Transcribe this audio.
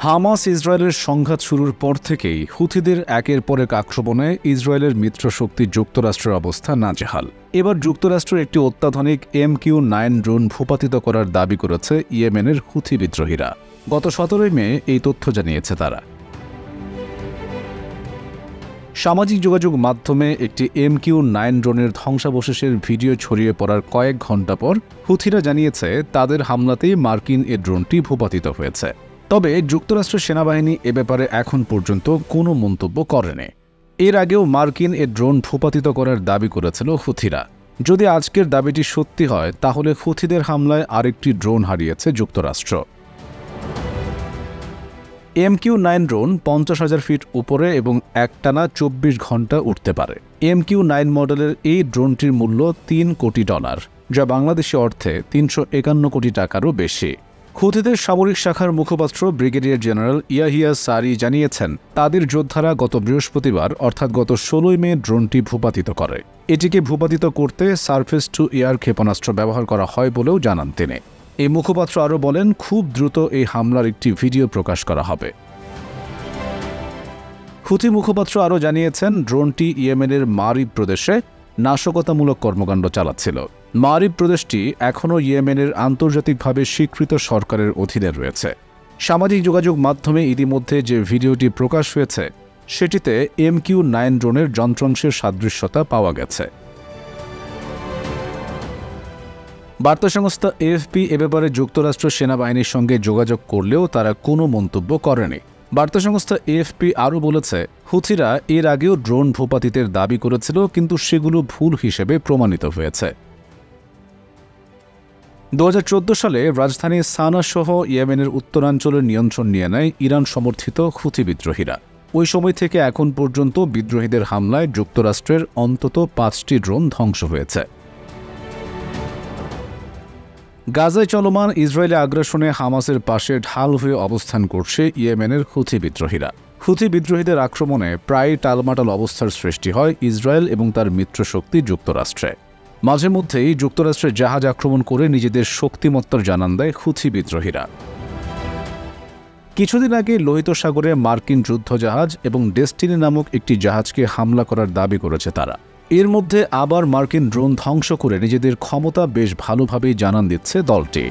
Hamas ইসরায়েলের সংঘাত শুরুর পর থেকেই হুথিদের একের পর এক আক্রমণে ইসরায়েলের মিত্রশক্তি যুক্তরাষ্ট্রের অবস্থা নাজেহাল। এবার যুক্তরাষ্ট্রের একটি অত্যাধুনিক MQ-9 ড্রোন ভূপাতিত করার দাবি করেছে ইয়েমেনের হুথি বিদ্রোহীরা। গত 17 মে এই তথ্য জানিয়েছে তারা। সামাজিক যোগাযোগ মাধ্যমে একটি MQ-9 ড্রোনের ধ্বংসাবশেষের ভিডিও ছড়িয়ে পড়ার কয়েক ঘণ্টা পর হুথিরা জানিয়েছে তাদের হামলাতেই মার্কিন এ ড্রোনটি ভূপাতিত হয়েছে। তবে যুক্তরাষ্ট্রের সেনাবাহিনী এ ব্যাপারে এখন পর্যন্ত কোনো মন্তব্য করেনি। এর আগেও মার্কিন এ ড্রোন ভূপাতিত করার দাবি করেছিল হুথিরা। যদি আজকের দাবিটি সত্যি হয় তাহলে হুথিদের হামলায় আরেকটি ড্রোন হারিয়েছে যুক্তরাষ্ট্র। MQ-9 ড্রোন 50,000 ফিট উপরে এবং একটানা 24 ঘণ্টা উঠতে পারে। MQ-9 মডেলের এই ড্রোনটির মূল্য $3 কোটি, যা বাংলাদেশি অর্থে 351 কোটি টাকারও বেশি। হুথিদের সামরিক শাখার মুখপাত্র ব্রিগেডিয়ার জেনারেল ইয়াহিয়া সারি জানিয়েছেন, তাদের যোদ্ধারা গত বৃহস্পতিবার অর্থাৎ গত 16 মে ড্রোনটি ভূপাতিত করে। এটিকে ভূপাতিত করতে সারফেস টু এয়ার ক্ষেপণাস্ত্র ব্যবহার করা হয় বলেও জানান তিনি। এই মুখপাত্র আরও বলেন, খুব দ্রুত এই হামলার একটি ভিডিও প্রকাশ করা হবে। হুথি মুখপাত্র আরও জানিয়েছেন, ড্রোনটি ইয়েমেনের মারিব প্রদেশে নাশকতামূলক কর্মকাণ্ড চালাচ্ছিল। মারিব প্রদেশটি এখনও ইয়েমেনের আন্তর্জাতিকভাবে স্বীকৃত সরকারের অধীনে রয়েছে। সামাজিক যোগাযোগ মাধ্যমে ইতিমধ্যে যে ভিডিওটি প্রকাশ হয়েছে সেটিতে MQ-9 ড্রোনের যন্ত্রাংশের সাদৃশ্যতা পাওয়া গেছে। বার্তা সংস্থা AFP এ ব্যাপারে যুক্তরাষ্ট্র সেনাবাহিনীর সঙ্গে যোগাযোগ করলেও তারা কোনো মন্তব্য করেনি। বার্তা সংস্থা AFP আরও বলেছে, হুথিরা এর আগেও ড্রোন ভূপাতিতের দাবি করেছিল, কিন্তু সেগুলো ভুল হিসেবে প্রমাণিত হয়েছে। 2014 সালে রাজধানী সানা সহ ইয়েমেনের উত্তরাঞ্চলের নিয়ন্ত্রণ নিয়ে নেয় ইরান সমর্থিত হুথি বিদ্রোহীরা। ওই সময় থেকে এখন পর্যন্ত বিদ্রোহীদের হামলায় যুক্তরাষ্ট্রের অন্তত 5টি ড্রোন ধ্বংস হয়েছে। গাজায় চলমান ইসরায়েলি আগ্রাসনে হামাসের পাশে ঢাল হয়ে অবস্থান করছে ইয়েমেনের হুথি বিদ্রোহীরা। হুথি বিদ্রোহীদের আক্রমণে প্রায় টালমাটাল অবস্থার সৃষ্টি হয় ইসরায়েল এবং তার মিত্রশক্তি যুক্তরাষ্ট্রে। মাঝে মধ্যেই যুক্তরাষ্ট্রের জাহাজ আক্রমণ করে নিজেদের শক্তিমত্তার জানান দেয় হুথি বিদ্রোহীরা। কিছুদিন আগে লোহিত সাগরে মার্কিন যুদ্ধজাহাজ এবং ডেস্টিনি নামক একটি জাহাজকে হামলা করার দাবি করেছে তারা। এর মধ্যে আবার মার্কিন ড্রোন ধ্বংস করে নিজেদের ক্ষমতা বেশ ভালোভাবেই জানান দিচ্ছে দলটি।